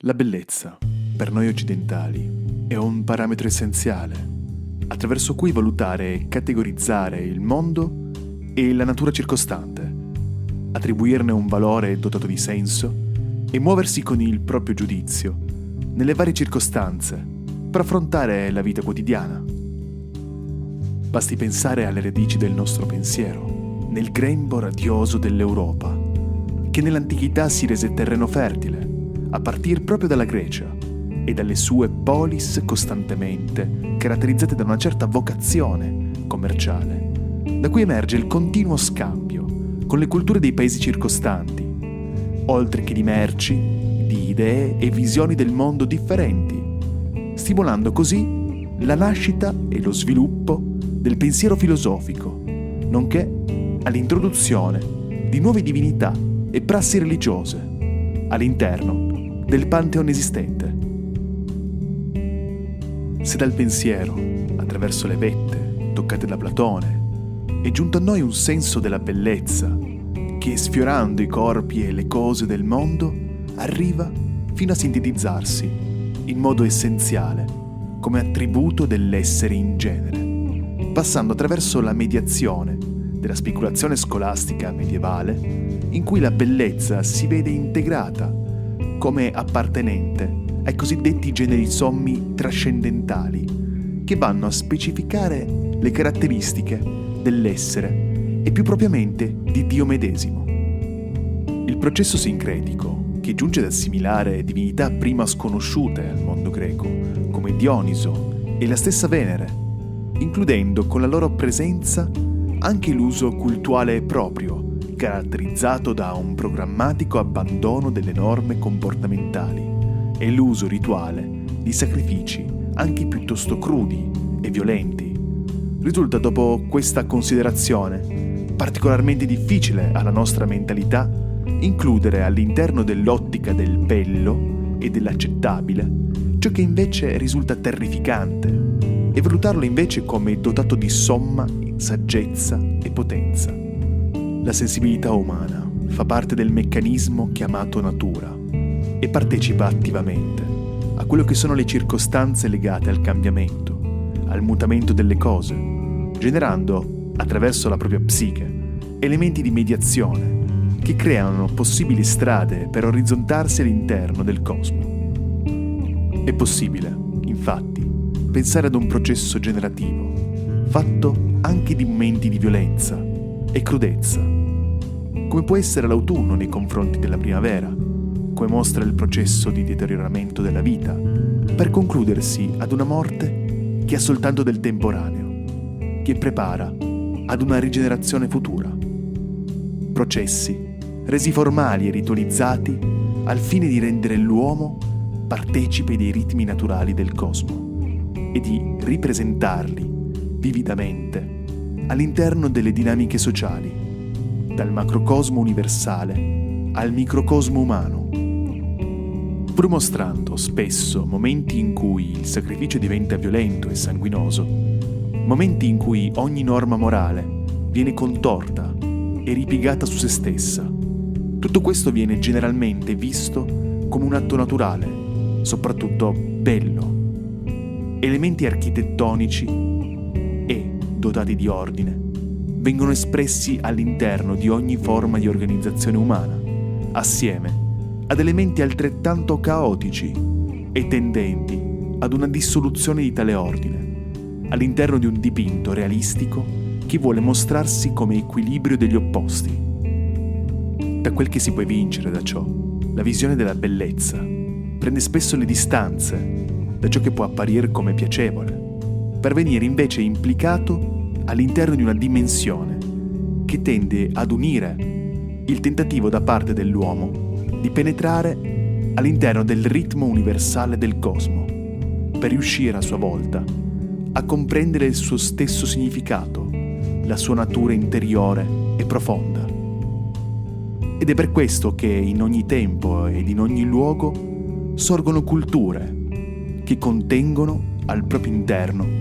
La bellezza, per noi occidentali, è un parametro essenziale, attraverso cui valutare e categorizzare il mondo e la natura circostante, attribuirne un valore dotato di senso e muoversi con il proprio giudizio nelle varie circostanze per affrontare la vita quotidiana. Basti pensare alle radici del nostro pensiero, nel grembo radioso dell'Europa, che nell'antichità si rese terreno fertile, a partire proprio dalla Grecia e dalle sue polis costantemente caratterizzate da una certa vocazione commerciale, da cui emerge il continuo scambio con le culture dei paesi circostanti, oltre che di merci, di idee e visioni del mondo differenti, stimolando così la nascita e lo sviluppo del pensiero filosofico, nonché all'introduzione di nuove divinità e prassi religiose all'interno del pantheon esistente. Se dal pensiero, attraverso le vette toccate da Platone, è giunto a noi un senso della bellezza che, sfiorando i corpi e le cose del mondo, arriva fino a sintetizzarsi in modo essenziale come attributo dell'essere in genere, passando attraverso la mediazione della speculazione scolastica medievale, in cui la bellezza si vede integrata come appartenente ai cosiddetti generi sommi trascendentali, che vanno a specificare le caratteristiche dell'essere e più propriamente di Dio medesimo. Il processo sincretico, che giunge ad assimilare divinità prima sconosciute al mondo greco, come Dioniso e la stessa Venere, includendo con la loro presenza anche l'uso cultuale proprio, caratterizzato da un programmatico abbandono delle norme comportamentali e l'uso rituale di sacrifici anche piuttosto crudi e violenti. Risulta dopo questa considerazione particolarmente difficile alla nostra mentalità includere all'interno dell'ottica del bello e dell'accettabile ciò che invece risulta terrificante e valutarlo invece come dotato di somma saggezza e potenza. La sensibilità umana fa parte del meccanismo chiamato natura e partecipa attivamente a quello che sono le circostanze legate al cambiamento, al mutamento delle cose, generando, attraverso la propria psiche, elementi di mediazione che creano possibili strade per orizzontarsi all'interno del cosmo. È possibile, infatti, pensare ad un processo generativo, fatto anche di momenti di violenza e crudezza, come può essere l'autunno nei confronti della primavera, come mostra il processo di deterioramento della vita, per concludersi ad una morte che ha soltanto del temporaneo, che prepara ad una rigenerazione futura. Processi resi formali e ritualizzati al fine di rendere l'uomo partecipe dei ritmi naturali del cosmo e di ripresentarli vividamente all'interno delle dinamiche sociali, dal macrocosmo universale al microcosmo umano, pur mostrando spesso momenti in cui il sacrificio diventa violento e sanguinoso, momenti in cui ogni norma morale viene contorta e ripiegata su se stessa. Tutto questo viene generalmente visto come un atto naturale, soprattutto bello. Elementi architettonici e dotati di ordine vengono espressi all'interno di ogni forma di organizzazione umana, assieme ad elementi altrettanto caotici e tendenti ad una dissoluzione di tale ordine, all'interno di un dipinto realistico che vuole mostrarsi come equilibrio degli opposti. Da quel che si può evincere da ciò, la visione della bellezza prende spesso le distanze da ciò che può apparire come piacevole, per venire invece implicato all'interno di una dimensione che tende ad unire il tentativo da parte dell'uomo di penetrare all'interno del ritmo universale del cosmo, per riuscire a sua volta a comprendere il suo stesso significato, la sua natura interiore e profonda. Ed è per questo che in ogni tempo ed in ogni luogo sorgono culture che contengono al proprio interno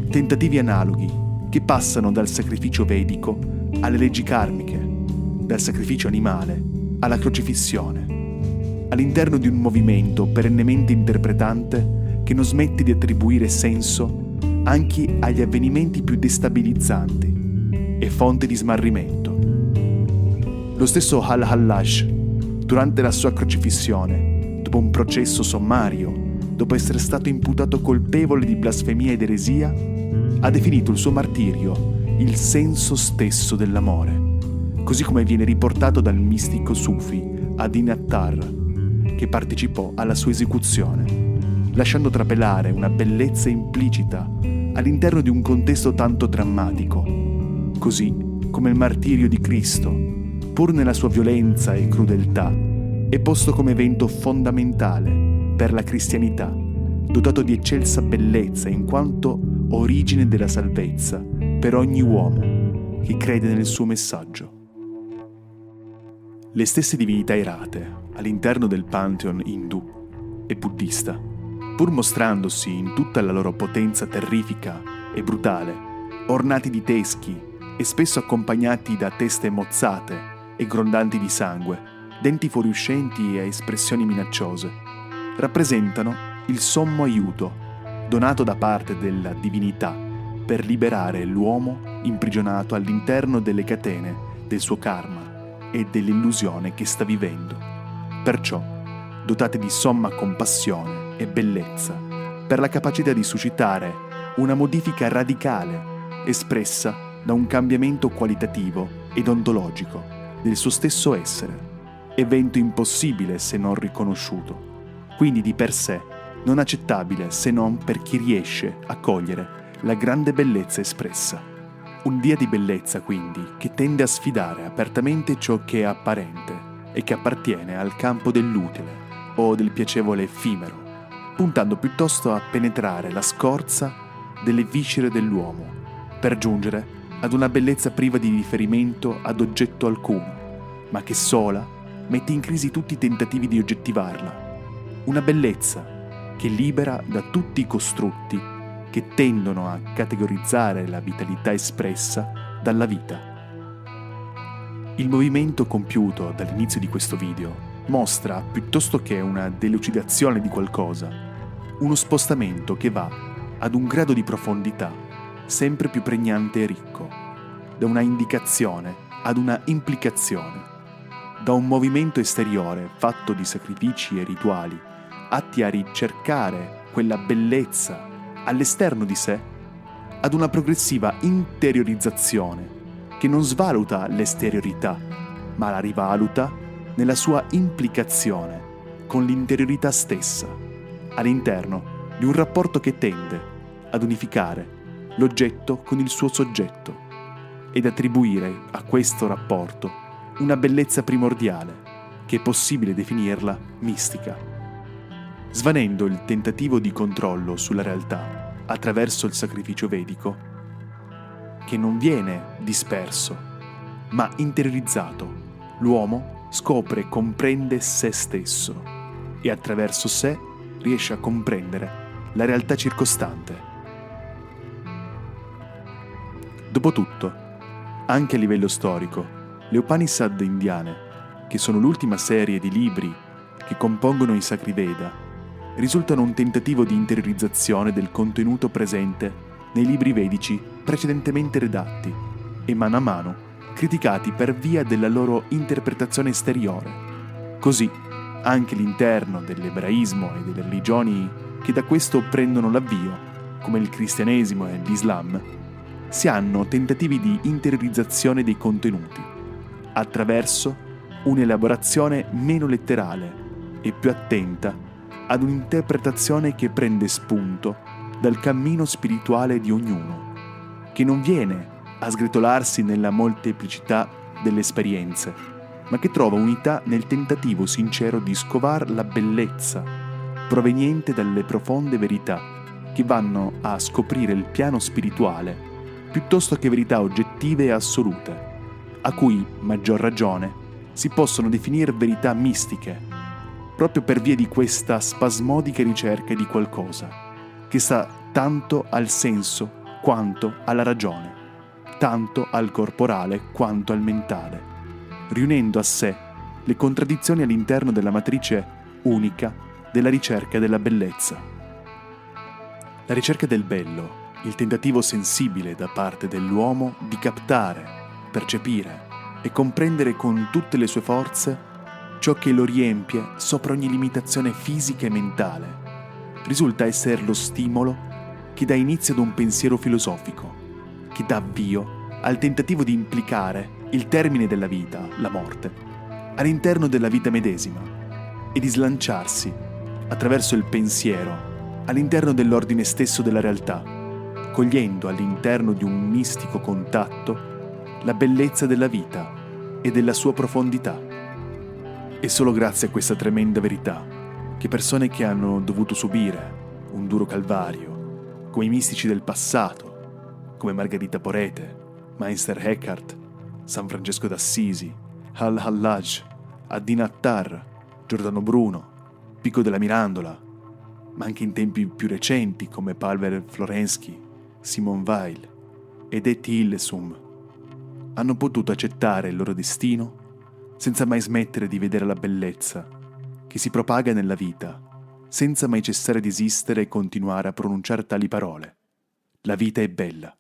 tentativi analoghi che passano dal sacrificio vedico alle leggi karmiche, dal sacrificio animale alla crocifissione. all'interno di un movimento perennemente interpretante che non smette di attribuire senso anche agli avvenimenti più destabilizzanti e fonte di smarrimento. Lo stesso Al-Hallaj, durante la sua crocifissione, dopo un processo sommario, dopo essere stato imputato colpevole di blasfemia ed eresia, ha definito il suo martirio il senso stesso dell'amore, così come viene riportato dal mistico sufi Adin Attar, che partecipò alla sua esecuzione, lasciando trapelare una bellezza implicita all'interno di un contesto tanto drammatico, così come il martirio di Cristo, pur nella sua violenza e crudeltà, è posto come evento fondamentale per la cristianità, dotato di eccelsa bellezza in quanto origine della salvezza per ogni uomo che crede nel suo messaggio. Le stesse divinità erate all'interno del pantheon indù e buddista, pur mostrandosi in tutta la loro potenza terrifica e brutale, ornati di teschi e spesso accompagnati da teste mozzate e grondanti di sangue, denti fuoriuscenti e espressioni minacciose, rappresentano il sommo aiuto donato da parte della divinità per liberare l'uomo imprigionato all'interno delle catene del suo karma e dell'illusione che sta vivendo. Perciò, dotate di somma compassione e bellezza, per la capacità di suscitare una modifica radicale espressa da un cambiamento qualitativo ed ontologico del suo stesso essere, evento impossibile se non riconosciuto, quindi di per sé non accettabile se non per chi riesce a cogliere la grande bellezza espressa. Un'idea di bellezza, quindi, che tende a sfidare apertamente ciò che è apparente e che appartiene al campo dell'utile o del piacevole effimero, puntando piuttosto a penetrare la scorza delle viscere dell'uomo, per giungere ad una bellezza priva di riferimento ad oggetto alcuno, ma che sola mette in crisi tutti i tentativi di oggettivarla. Una bellezza che libera da tutti i costrutti che tendono a categorizzare la vitalità espressa dalla vita. Il movimento compiuto dall'inizio di questo video mostra, piuttosto che una delucidazione di qualcosa, uno spostamento che va ad un grado di profondità sempre più pregnante e ricco, da una indicazione ad una implicazione, da un movimento esteriore fatto di sacrifici e rituali atti a ricercare quella bellezza all'esterno di sé, ad una progressiva interiorizzazione che non svaluta l'esteriorità, ma la rivaluta nella sua implicazione con l'interiorità stessa, all'interno di un rapporto che tende ad unificare l'oggetto con il suo soggetto ed attribuire a questo rapporto una bellezza primordiale che è possibile definirla mistica. Svanendo il tentativo di controllo sulla realtà attraverso il sacrificio vedico, che non viene disperso, ma interiorizzato, l'uomo scopre e comprende se stesso e attraverso sé riesce a comprendere la realtà circostante. Dopotutto, anche a livello storico, le Upanishad indiane, che sono l'ultima serie di libri che compongono i Sacri Veda, risultano un tentativo di interiorizzazione del contenuto presente nei libri vedici precedentemente redatti e mano a mano criticati per via della loro interpretazione esteriore. Così, anche l'interno dell'ebraismo e delle religioni che da questo prendono l'avvio, come il cristianesimo e l'Islam, si hanno tentativi di interiorizzazione dei contenuti, attraverso un'elaborazione meno letterale e più attenta ad un'interpretazione che prende spunto dal cammino spirituale di ognuno, che non viene a sgretolarsi nella molteplicità delle esperienze, ma che trova unità nel tentativo sincero di scovar la bellezza proveniente dalle profonde verità che vanno a scoprire il piano spirituale piuttosto che verità oggettive e assolute, a cui, maggior ragione, si possono definire verità mistiche, proprio per via di questa spasmodica ricerca di qualcosa, che sta tanto al senso quanto alla ragione, tanto al corporale quanto al mentale, riunendo a sé le contraddizioni all'interno della matrice unica della ricerca della bellezza. La ricerca del bello, il tentativo sensibile da parte dell'uomo di captare, percepire e comprendere con tutte le sue forze ciò che lo riempie sopra ogni limitazione fisica e mentale, risulta essere lo stimolo che dà inizio ad un pensiero filosofico, che dà avvio al tentativo di implicare il termine della vita, la morte, all'interno della vita medesima e di slanciarsi, attraverso il pensiero, all'interno dell'ordine stesso della realtà, cogliendo all'interno di un mistico contatto la bellezza della vita e della sua profondità. È solo grazie a questa tremenda verità che persone che hanno dovuto subire un duro calvario, come i mistici del passato, come Margherita Porete, Meister Eckhart, San Francesco d'Assisi, Al-Hallaj, Ad-Din Attar, Giordano Bruno, Pico della Mirandola, ma anche in tempi più recenti come Palver Florensky, Simone Weil ed Etty Hillesum, hanno potuto accettare il loro destino senza mai smettere di vedere la bellezza che si propaga nella vita, senza mai cessare di esistere e continuare a pronunciare tali parole. La vita è bella.